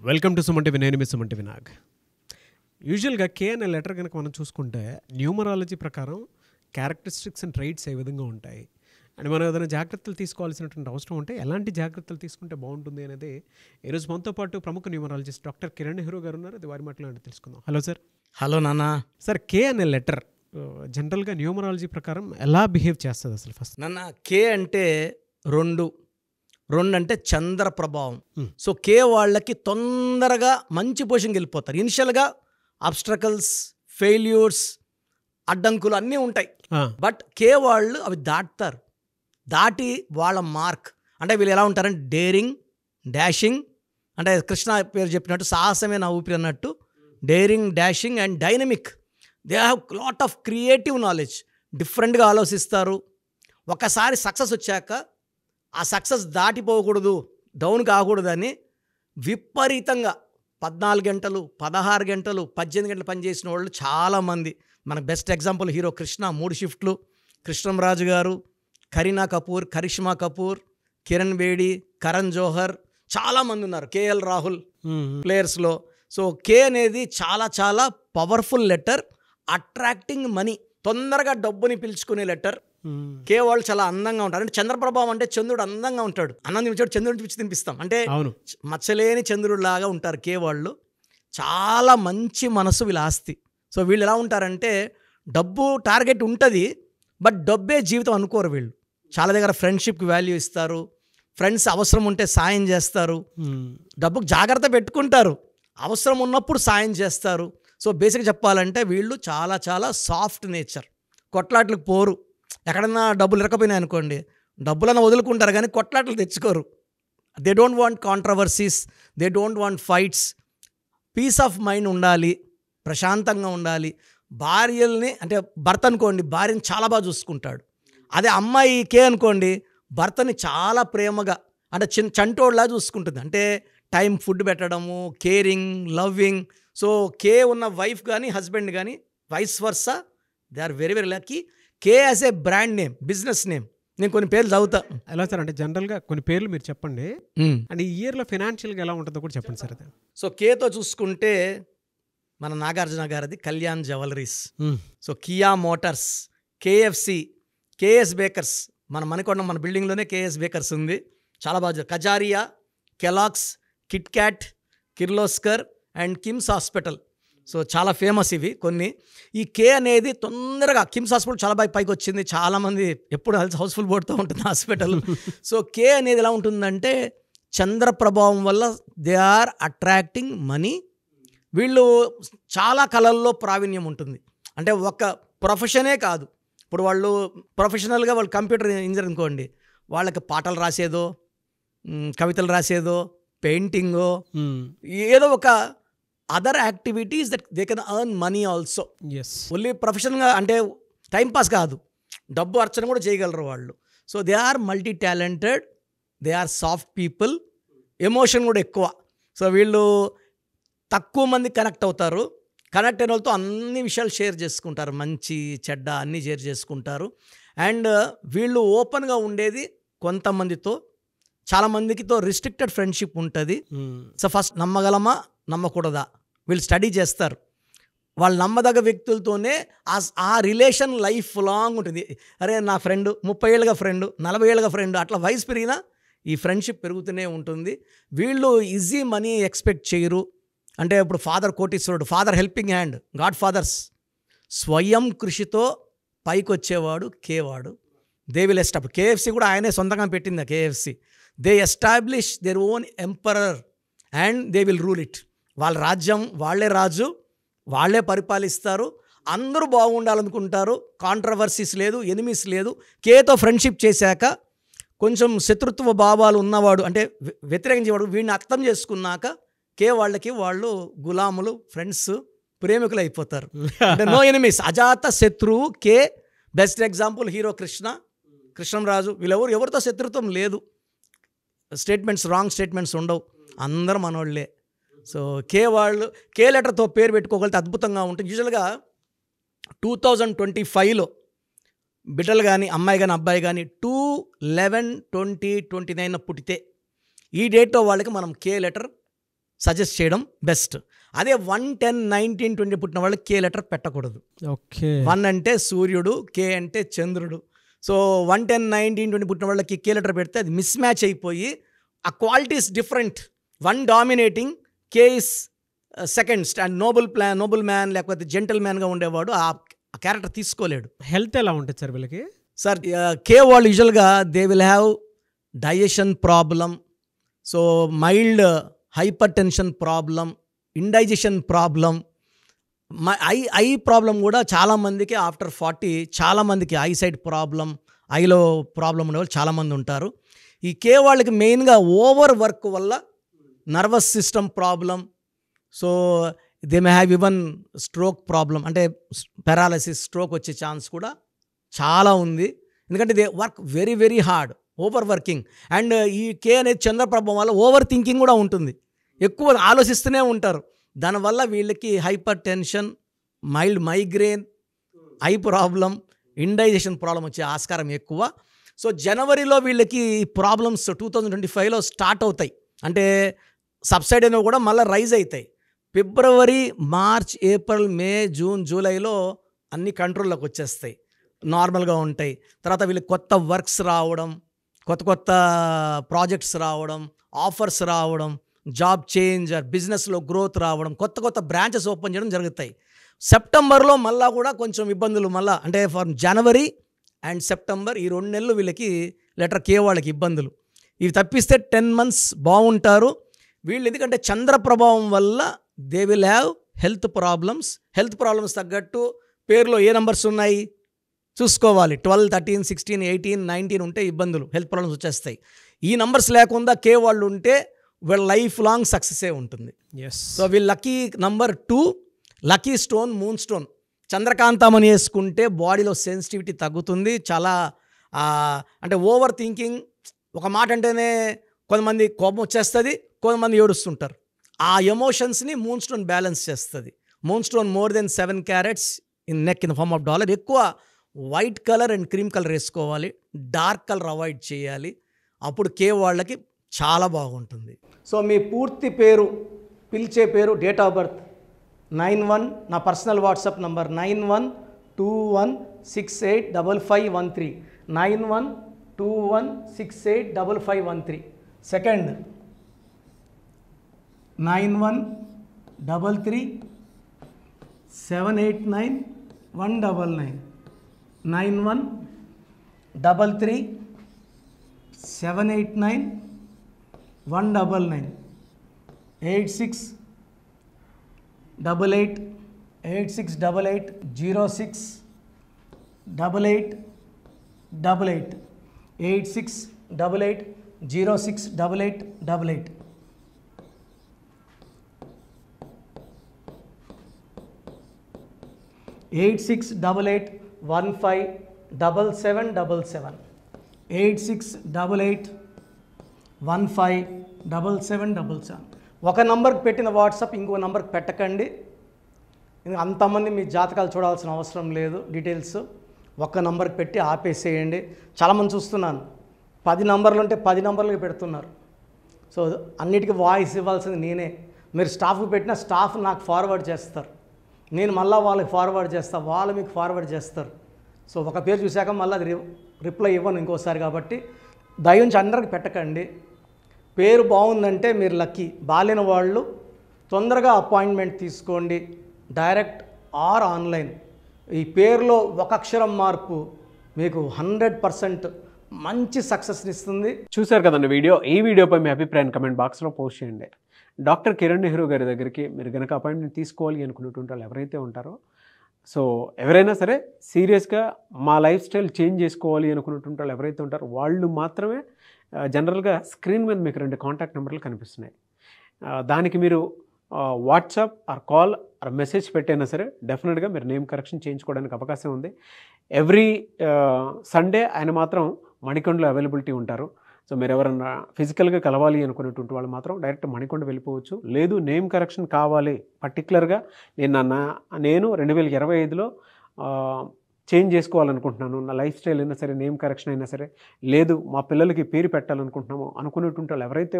Welcome to Suman TV. నేను మీ Suman TV Nag. యూజువల్గా కే అనే లెటర్ కనుక మనం చూసుకుంటే న్యూమరాలజీ ప్రకారం క్యారెక్టరిస్టిక్స్ అండ్ ట్రైట్స్ ఏ విధంగా ఉంటాయి అండ్ మనం ఏదైనా జాగ్రత్తలు తీసుకోవాల్సినటువంటి అవసరం ఉంటే ఎలాంటి జాగ్రత్తలు తీసుకుంటే బాగుంటుంది అనేది ఈరోజు మనతో పాటు ప్రముఖ న్యూమరాలజిస్ట్ డాక్టర్ కిరణ్ నెహ్రూ గారు ఉన్నారు. అది వారి మాటలు తెలుసుకుందాం. Hello sir. హలో నాన్న. సార్, కే అనే లెటర్ జనరల్గా న్యూమరాలజీ ప్రకారం ఎలా బిహేవ్ చేస్తుంది అసలు? ఫస్ట్ నాన్న, కే అంటే రెండు అంటే చంద్ర ప్రభావం. సో కే వాళ్ళకి తొందరగా మంచి పొజిషన్కి వెళ్ళిపోతారు. ఇనిషియల్గా అబ్స్ట్రకల్స్, ఫెయిల్యూర్స్, అడ్డంకులు అన్నీ ఉంటాయి. బట్ కే వాళ్ళు అవి దాటి వాళ్ళ మార్క్ అంటే వీళ్ళు ఎలా ఉంటారంటే డేరింగ్, డాషింగ్, అంటే కృష్ణ పేరు చెప్పినట్టు సాహసమే నా ఊపిరి అన్నట్టు daring, dashing and dynamic. They have lot of creative knowledge. డిఫరెంట్గా ఆలోచిస్తారు. ఒకసారి సక్సెస్ వచ్చాక ఆ సక్సెస్ దాటిపోకూడదు, డౌన్ కాకూడదని విపరీతంగా 14 గంటలు, 16 గంటలు, 18 గంటలు పనిచేసిన వాళ్ళు చాలామంది. మనకు బెస్ట్ ఎగ్జాంపుల్ హీరో కృష్ణ, 3 షిఫ్ట్లు, కృష్ణంరాజు గారు, కరీనా కపూర్, కరిష్మా కపూర్, కిరణ్ బేడి, కరణ్ జోహర్, చాలామంది ఉన్నారు. కేఎల్ రాహుల్ ప్లేయర్స్లో. సో కే అనేది చాలా చాలా పవర్ఫుల్ లెటర్. అట్రాక్టింగ్ మనీ, తొందరగా డబ్బుని పిలుచుకునే లెటర్. కే వాళ్ళు చాలా అందంగా ఉంటారు. అంటే చంద్రప్రభావం అంటే చంద్రుడు అందంగా ఉంటాడు. అన్నం తినిపించాడు, చంద్రుడిని పిలిచి తినిపిస్తాం అంటే మచ్చలేని చంద్రుడు లాగా ఉంటారు కే వాళ్ళు. చాలా మంచి మనసు వీళ్ళ ఆస్తి. సో వీళ్ళు ఎలా ఉంటారంటే డబ్బు టార్గెట్ ఉంటుంది, బట్ డబ్బే జీవితం అనుకోరు వీళ్ళు. చాలా దగ్గర ఫ్రెండ్షిప్కి వాల్యూ ఇస్తారు. ఫ్రెండ్స్ అవసరం ఉంటే సాయం చేస్తారు. డబ్బుకు జాగ్రత్త పెట్టుకుంటారు, అవసరం ఉన్నప్పుడు సాయం చేస్తారు. సో బేసిక్గా చెప్పాలంటే వీళ్ళు చాలా చాలా సాఫ్ట్ నేచర్. కొట్లాట్లకు పోరు. ఎక్కడన్నా డబ్బులు ఇరకపోయినాయి అనుకోండి, డబ్బులన్నా వదులుకుంటారు కానీ కొట్లాట్లు తెచ్చుకోరు. They don't want controversies, they don't want fights. Peace of mind ఉండాలి, ప్రశాంతంగా ఉండాలి. భార్యల్ని అంటే భర్త అనుకోండి, భార్యని చాలా బాగా చూసుకుంటాడు. అదే అమ్మాయి కే అనుకోండి, భర్తని చాలా ప్రేమగా అంటే చంటోడ్లా చూసుకుంటుంది. అంటే టైం ఫుడ్ పెట్టడము, కేరింగ్, లవ్వింగ్. సో కే ఉన్న వైఫ్ కానీ హస్బెండ్ కానీ vice versa, they are very very lucky. K as a brand name, business name. నేను కొన్ని పేర్లు చదువుతా. ఎలా సార్? అంటే జనరల్గా కొన్ని పేర్లు మీరు చెప్పండి అండ్ ఈ ఇయర్లో ఫినాన్షియల్గా ఎలా ఉంటుందో కూడా చెప్పండి సార్. అదే సో కేతో చూసుకుంటే మన నాగార్జున గారిది Kalyan jewellers, so Kia Motors, KFC, KS Bakers. మన మణికొండ మన బిల్డింగ్లోనే కేఎస్ బేకర్స్ ఉంది, చాలా బాగా. కజారియా, కెలాక్స్, Kit Kat, Kirloskar and KIMS hospital. So చాలా ఫేమస్ ఇవి కొన్ని. ఈ కే అనేది తొందరగా కిమ్స్ హాస్పిటల్ చాలా బాగా పైకి వచ్చింది. చాలామంది ఎప్పుడు హౌస్ఫుల్ పడుతూ ఉంటుంది హాస్పిటల్. సో కే అనేది ఎలా ఉంటుందంటే చంద్ర ప్రభావం వల్ల దే ఆర్ అట్రాక్టింగ్ మనీ. వీళ్ళు చాలా కళల్లో ప్రావీణ్యం ఉంటుంది. అంటే ఒక ప్రొఫెషనే కాదు. ఇప్పుడు వాళ్ళు ప్రొఫెషనల్గా వాళ్ళు కంప్యూటర్ ఇంజనీర్ అనుకోండి, వాళ్ళకి పాటలు రాసేదో, కవితలు రాసేదో, పెయింటింగో, ఏదో ఒక other activities that they can earn money also. Only ప్రొఫెషనల్గా అంటే టైంపాస్ కాదు, డబ్బు అర్చన కూడా చేయగలరు వాళ్ళు. So they are multi talented, they are soft people, emotion కూడా ఎక్కువ. సో వీళ్ళు తక్కువ మంది కనెక్ట్ అవుతారు. కనెక్ట్ అయిన వాళ్ళతో అన్ని విషయాలు షేర్ చేసుకుంటారు, మంచి చెడ్డ అన్నీ షేర్ చేసుకుంటారు. అండ్ వీళ్ళు ఓపెన్గా ఉండేది కొంతమందితో, చాలామందికితో రిస్ట్రిక్టెడ్ ఫ్రెండ్షిప్ ఉంటుంది. సో ఫస్ట్ నమ్మగలమా నమ్మకూడదా వీళ్ళు స్టడీ చేస్తారు. వాళ్ళు నమ్మదగ్గ వ్యక్తులతోనే ఆ రిలేషన్ లైఫ్ లాంగ్ ఉంటుంది. అరే నా ఫ్రెండ్ 30 ఏళ్ళుగా ఫ్రెండ్, 40 ఏళ్ళుగా ఫ్రెండ్, అట్లా వయసు పెరిగినా ఈ ఫ్రెండ్షిప్ పెరుగుతూనే ఉంటుంది. వీళ్ళు ఈజీ మనీ ఎక్స్పెక్ట్ చేయరు. అంటే ఇప్పుడు ఫాదర్ కోటీశ్వరుడు, father helping hand, godfathers. స్వయం కృషితో పైకి వచ్చేవాడు కేవాడు. They will establish. కేఎఫ్సి కూడా ఆయనే సొంతంగా పెట్టింది. KFC they establish their own emperor and they will rule it. వాళ్ళ రాజ్యం వాళ్ళే రాజు, వాళ్ళే పరిపాలిస్తారు. అందరూ బాగుండాలనుకుంటారు. కాంట్రవర్సీస్ లేదు, ఎనిమీస్ లేదు. కేతో ఫ్రెండ్షిప్ చేశాక కొంచెం శత్రుత్వ భావాలు ఉన్నవాడు అంటే వ్యతిరేకించేవాడు వీడిని అర్థం చేసుకున్నాక కే వాళ్ళకి వాళ్ళు గులాములు, ఫ్రెండ్స్, ప్రేమికులు అయిపోతారు. అంటే నో ఎనిమీస్, అజాత శత్రువు కే. Best example hero Krishnam Raju. వీళ్ళెవరు ఎవరితో శత్రుత్వం లేదు. స్టేట్మెంట్స్, రాంగ్ స్టేట్మెంట్స్ ఉండవు, అందరూ మనోళ్ళే. సో కే వాళ్ళు కే లెటర్తో పేరు పెట్టుకోగలిగితే అద్భుతంగా ఉంటుంది. యూజువల్గా 2025లో బిడ్డలు కానీ అమ్మాయి కానీ అబ్బాయి కానీ 2/11/2029 పుట్టితే ఈ డేట్లో వాళ్ళకి మనం కే లెటర్ సజెస్ట్ చేయడం బెస్ట్. అదే 1, 10, 19, 20 పుట్టిన వాళ్ళు కే లెటర్ పెట్టకూడదు. ఓకే. 1 అంటే సూర్యుడు, కే అంటే చంద్రుడు. సో 1, 10, 19, 20 పుట్టిన వాళ్ళకి కే లెటర్ పెడితే అది మిస్ మ్యాచ్ అయిపోయి ఆ qualities different. 1 dominating, K is second and noble man లేకపోతే జెంటల్ మ్యాన్గా ఉండేవాడు ఆ క్యారెక్టర్ తీసుకోలేడు. హెల్త్ ఎలా ఉంటుంది సార్ వీళ్ళకి? సార్ కే వాళ్ళు యూజువల్గా they will have digestion problem, so mild hyper tension problem, indigestion problem, eye problem కూడా చాలామందికి ఆఫ్టర్ 40 చాలామందికి ఐ సైట్ ప్రాబ్లం, ఐలో ప్రాబ్లం ఉండేవాళ్ళు చాలామంది ఉంటారు. ఈ కే వాళ్ళకి మెయిన్గా ఓవర్ వర్క్ వల్ల nervous system problem, so they may have even stroke problem, అంటే పెరాలసిస్, స్ట్రోక్ వచ్చే ఛాన్స్ కూడా చాలా ఉంది. ఎందుకంటే they work very very hard, over working. And ఈ కే అనేది చంద్రప్రభం వల్ల ఓవర్ థింకింగ్ కూడా ఉంటుంది, ఎక్కువ ఆలోచిస్తూనే ఉంటారు. దానివల్ల వీళ్ళకి hyper tension, mild migraine, eye problem, indigestion problem వచ్చే ఆస్కారం ఎక్కువ. సో జనవరిలో వీళ్ళకి ప్రాబ్లమ్స్ 2025లో స్టార్ట్ అవుతాయి, అంటే సబ్సైడ్ అయినా కూడా మళ్ళీ రైజ్ అవుతాయి. ఫిబ్రవరి, మార్చ్, ఏప్రిల్, మే, జూన్, జూలైలో అన్ని కంట్రోల్లోకి వచ్చేస్తాయి, నార్మల్గా ఉంటాయి. తర్వాత వీళ్ళకి కొత్త వర్క్స్ రావడం, కొత్త ప్రాజెక్ట్స్ రావడం, ఆఫర్స్ రావడం, జాబ్ చేంజ్, బిజినెస్లో గ్రోత్ రావడం, కొత్త బ్రాంచెస్ ఓపెన్ చేయడం జరుగుతాయి. సెప్టెంబర్లో మళ్ళీ కూడా కొంచెం ఇబ్బందులు, మళ్ళీ అంటే ఫర్ జనవరి అండ్ సెప్టెంబర్ ఈ 2 నెలలు వీళ్ళకి లెటర్ కే వాళ్ళకి ఇబ్బందులు. ఇవి తప్పిస్తే 10 months బాగుంటారు వీళ్ళు. ఎందుకంటే చంద్ర ప్రభావం వల్ల they will have health problems తగ్గట్టు పేరులో ఏ నంబర్స్ ఉన్నాయి చూసుకోవాలి. 12, 13, 16, 18, 19 ఉంటే ఇబ్బందులు, హెల్త్ ప్రాబ్లమ్స్ వచ్చేస్తాయి. ఈ నంబర్స్ లేకుండా కే వాళ్ళు ఉంటే వీళ్ళ లైఫ్ లాంగ్ సక్సెసే ఉంటుంది. సో వీళ్ళ lucky number 2, lucky stone moonstone. చంద్రకాంతమని వేసుకుంటే బాడీలో సెన్సిటివిటీ తగ్గుతుంది. చాలా అంటే ఓవర్ థింకింగ్, ఒక మాట అంటేనే కొంతమంది కోపం వచ్చేస్తుంది, కొంతమంది ఏడుస్తుంటారు. ఆ ఎమోషన్స్ని మూన్ స్టోన్ బ్యాలెన్స్ చేస్తుంది. Moonstone more than 7 carats in neck in the form of dollar. ఎక్కువ white colour and cream colour వేసుకోవాలి, డార్క్ కలర్ అవాయిడ్ చేయాలి. అప్పుడు కే వాళ్ళకి చాలా బాగుంటుంది. సో మీ పూర్తి పేరు, పిలిచే పేరు, డేట్ ఆఫ్ బర్త్ 91, నా పర్సనల్ వాట్సాప్ నంబర్ 9121685513, 9121685513. సెకండ్ 9133789199, 9133789199, 8688068888, 8688068888. 8688157777, 8688157777. ఒక నంబర్కి పెట్టిన వాట్సాప్ ఇంకో నంబర్కి పెట్టకండి. అంతమంది మీ జాతకాలు చూడాల్సిన అవసరం లేదు. డీటెయిల్స్ ఒక్క నంబర్కి పెట్టి ఆపేసేయండి. చాలామంది చూస్తున్నాను 10 నంబర్లు ఉంటే 10 నంబర్లకి పెడుతున్నారు. సో అన్నిటికీ వాయిస్ ఇవ్వాల్సింది నేనే. మీరు స్టాఫ్కి పెట్టిన స్టాఫ్ నాకు ఫార్వర్డ్ చేస్తారు, నేను మళ్ళీ వాళ్ళకి ఫార్వర్డ్ చేస్తాను, వాళ్ళు మీకు ఫార్వర్డ్ చేస్తారు. సో ఒక పేరు చూశాక మళ్ళీ అది రిప్లై ఇవ్వను ఇంకోసారి. కాబట్టి దయించి అందరికి పెట్టకండి. పేరు బాగుందంటే మీరు లక్కీ. బాలేని వాళ్ళు తొందరగా అపాయింట్మెంట్ తీసుకోండి, డైరెక్ట్ ఆర్ ఆన్లైన్. ఈ పేరులో ఒక అక్షరం మార్పు మీకు 100% మంచి సక్సెస్ని ఇస్తుంది. చూశారు కదండి వీడియో. ఈ వీడియోపై మీ అభిప్రాయం కమెంట్ బాక్స్లో పోస్ట్ చేయండి. డాక్టర్ కిరణ్ నెహ్రూ గారి దగ్గరికి మీరు కనుక అపాయింట్మెంట్ తీసుకోవాలి అనుకునేటువంటి వాళ్ళు ఎవరైతే ఉంటారో, సో ఎవరైనా సరే సీరియస్గా మా లైఫ్ స్టైల్ చేంజ్ చేసుకోవాలి అనుకునేటువంటి వాళ్ళు ఎవరైతే ఉంటారో వాళ్ళు మాత్రమే జనరల్గా స్క్రీన్ మీద మీకు 2 కాంటాక్ట్ నెంబర్లు కనిపిస్తున్నాయి. దానికి మీరు WhatsApp or call or message పెట్టైనా సరే డెఫినెట్గా మీరు నేమ్ కరెక్షన్ చేయించుకోవడానికి అవకాశం ఉంది. ఎవ్రీ సండే ఆయన మాత్రం మణికొండలో అవైలబిలిటీ ఉంటారు. సో మీరు ఎవరన్నా ఫిజికల్గా కలవాలి అనుకునేటువంటి వాళ్ళు మాత్రం డైరెక్ట్ మణికొండ వెళ్ళిపోవచ్చు. లేదు నేమ్ కరెక్షన్ కావాలి పర్టికులర్గా, నేను 2025లో చేంజ్ చేసుకోవాలనుకుంటున్నాను, నా లైఫ్ స్టైల్ అయినా సరే, నేమ్ కరెక్షన్ అయినా సరే, లేదు మా పిల్లలకి పేరు పెట్టాలనుకుంటున్నాము అనుకునేటువంటి వాళ్ళు ఎవరైతే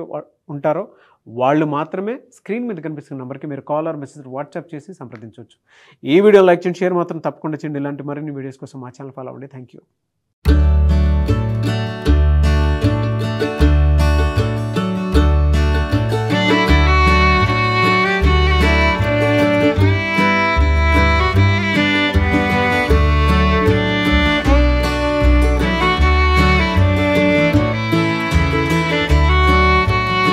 ఉంటారో వాళ్ళు మాత్రమే స్క్రీన్ మీద కనిపిస్తున్న నెంబర్కి మీరు కాల్ ఆర్ మెసేజ్ వాట్సాప్ చేసి సంప్రదించవచ్చు. ఈ వీడియో లైక్ చేయండి, షేర్ మాత్రం తప్పకుండా చేయండి. ఇలాంటి మరిన్ని వీడియోస్ కోసం మా ఛానల్ ఫాలో అవ్వండి. Thank you.